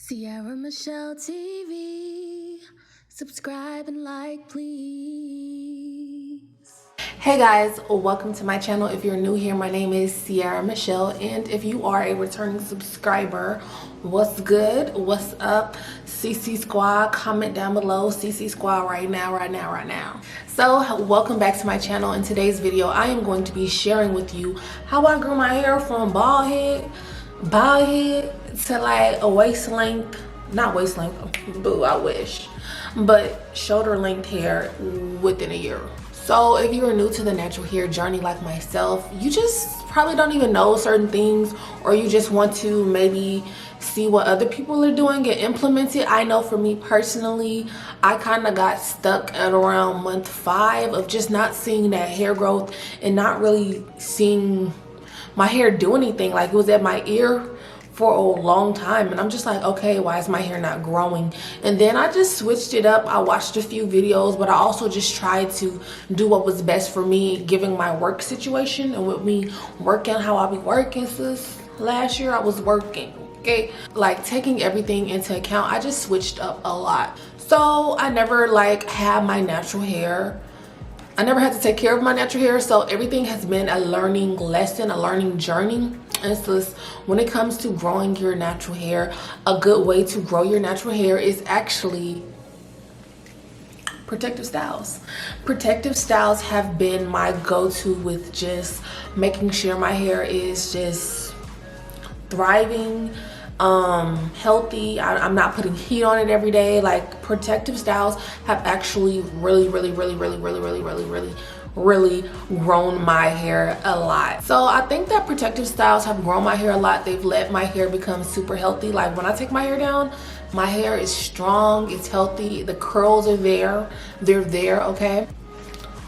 Sierra Michelle TV. Subscribe and like, please. Hey guys, welcome to my channel. If you're new here, my name is Sierra Michelle, and if you are a returning subscriber, what's good? What's up? CC Squad, comment down below. CC Squad right now. So welcome back to my channel. In today's video, I am going to be sharing with you how I grew my hair from bald head to like a waist length, not waist length, boo, I wish, but shoulder length hair within a year. So if you are new to the natural hair journey like myself, you just probably don't even know certain things, or you just want to maybe see what other people are doing and implement it. I know for me personally, I kind of got stuck at around month 5 of just not seeing that hair growth and not really seeing my hair do anything. Like, it was at my ear for a long time, and I'm just like, okay, why is my hair not growing? And then I just switched it up. I watched a few videos, but I also just tried to do what was best for me, given my work situation and with me working how I be working. Sis, last year I was working, okay, like taking everything into account, I just switched up a lot. So I never like had my natural hair. I never had to take care of my natural hair, so everything has been a learning lesson, a learning journey. And so when it comes to growing your natural hair, a good way to grow your natural hair is actually protective styles. Protective styles have been my go-to with just making sure my hair is just thriving, healthy. I'm not putting heat on it every day. Like, protective styles have actually really grown my hair a lot. So I think that protective styles have grown my hair a lot. They've let my hair become super healthy. Like, when I take my hair down, my hair is strong, it's healthy, the curls are there, they're there, okay?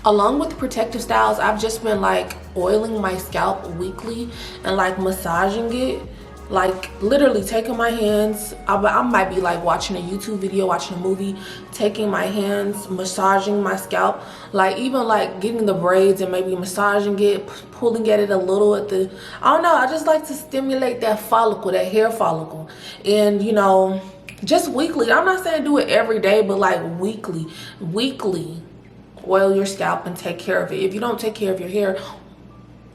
Along with protective styles, I've just been like oiling my scalp weekly and like massaging it. Like, literally taking my hands, I might be like watching a YouTube video, watching a movie, taking my hands, massaging my scalp, like even like getting the braids and maybe massaging it, pulling at it a little at the, I don't know, I just like to stimulate that follicle, that hair follicle. And you know, just weekly, I'm not saying do it every day, but like weekly oil your scalp and take care of it. If you don't take care of your hair,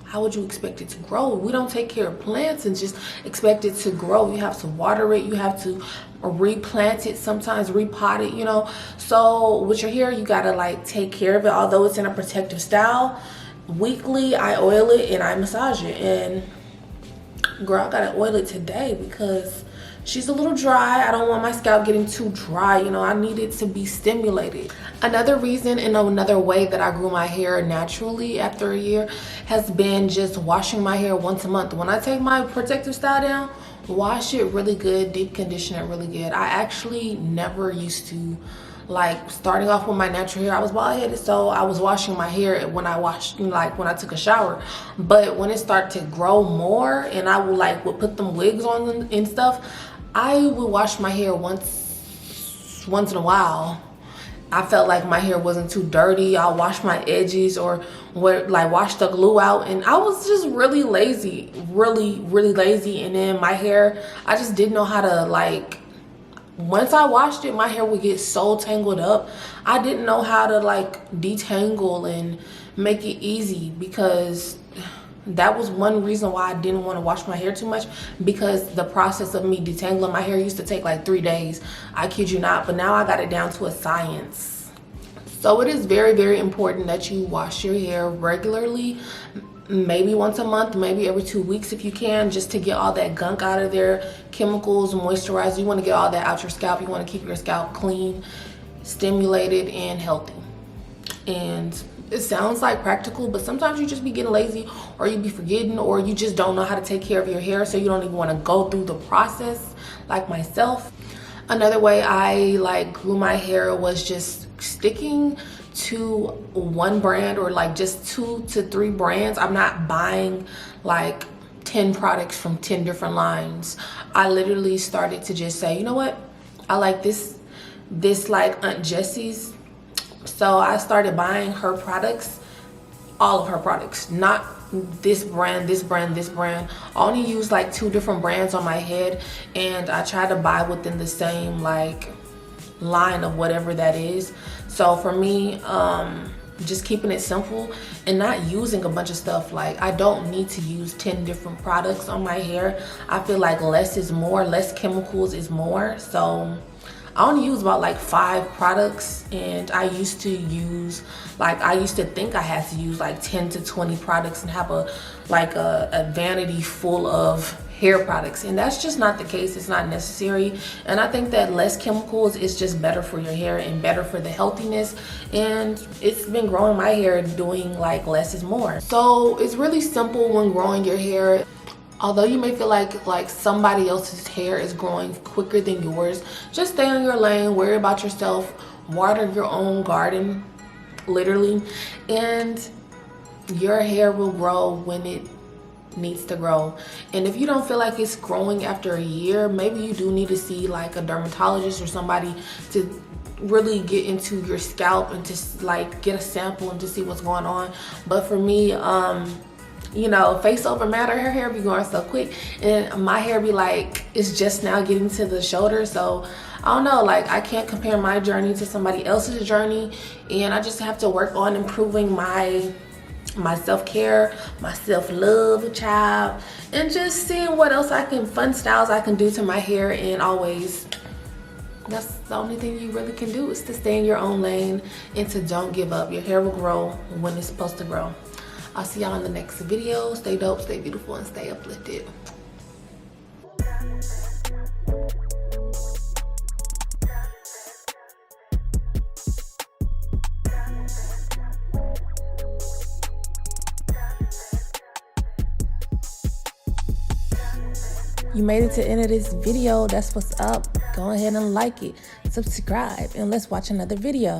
how would you expect it to grow? We don't take care of plants and just expect it to grow. You have to water it, you have to replant it, sometimes repot it, you know. So with your hair, you gotta like take care of it. Although it's in a protective style, weekly I oil it and I massage it. And girl, I gotta oil it today because she's a little dry. I don't want my scalp getting too dry, you know. I need it to be stimulated. Another reason and another way that I grew my hair naturally after a year has been just washing my hair once a month. When I take my protective style down, wash it really good, deep condition it really good. I actually never used to, like, starting off with my natural hair, I was bald headed, so I was washing my hair when I washed, like when I took a shower. But when it started to grow more and I would put them wigs on and stuff, I would wash my hair once in a while. I felt like my hair wasn't too dirty. I'll wash my edges or wash the glue out, and I was just really lazy, really lazy. And then my hair, I just didn't know how to, like, once I washed it, my hair would get so tangled up. I didn't know how to like detangle and make it easy, because that was one reason why I didn't want to wash my hair too much, because the process of me detangling my hair used to take like 3 days. I kid you not. But now I got it down to a science. So it is very important that you wash your hair regularly, maybe once a month, maybe every 2 weeks if you can, just to get all that gunk out of there, chemicals, moisturizer. You want to get all that out your scalp. You want to keep your scalp clean, stimulated, and healthy. And it sounds like practical, but sometimes you just be getting lazy, or you be forgetting, or you just don't know how to take care of your hair, so you don't even want to go through the process like myself. Another way I like grew my hair was just sticking to one brand, or like just 2 to 3 brands. I'm not buying like 10 products from 10 different lines. I literally started to just say, you know what, I like this like Aunt Jessie's. So I started buying her products, all of her products, not this brand, this brand, this brand. I only use like 2 different brands on my head, and I try to buy within the same like line of whatever that is. So for me, just keeping it simple and not using a bunch of stuff. Like, I don't need to use 10 different products on my hair. I feel like less is more, less chemicals is more. So I only use about like 5 products, and I used to use, like, I used to think I had to use like 10 to 20 products and have a vanity full of hair products, and that's just not the case. It's not necessary, and I think that less chemicals is just better for your hair and better for the healthiness. And it's been growing my hair doing like less is more. So it's really simple when growing your hair. Although you may feel like somebody else's hair is growing quicker than yours, just stay in your lane, worry about yourself, water your own garden, literally, and your hair will grow when it needs to grow. And if you don't feel like it's growing after a year, maybe you do need to see like a dermatologist or somebody to really get into your scalp and to like get a sample and to see what's going on. But for me, you know, face over matter, her hair be going so quick, and my hair be like, it's just now getting to the shoulder. So I don't know, like, I can't compare my journey to somebody else's journey, and I just have to work on improving my self-care, my self-love, child, and just seeing what else fun styles I can do to my hair. And always, that's the only thing you really can do, is to stay in your own lane and to don't give up. Your hair will grow when it's supposed to grow. I'll see y'all in the next video. Stay dope, stay beautiful, and stay uplifted. You made it to the end of this video. That's what's up. Go ahead and like it, subscribe, and let's watch another video.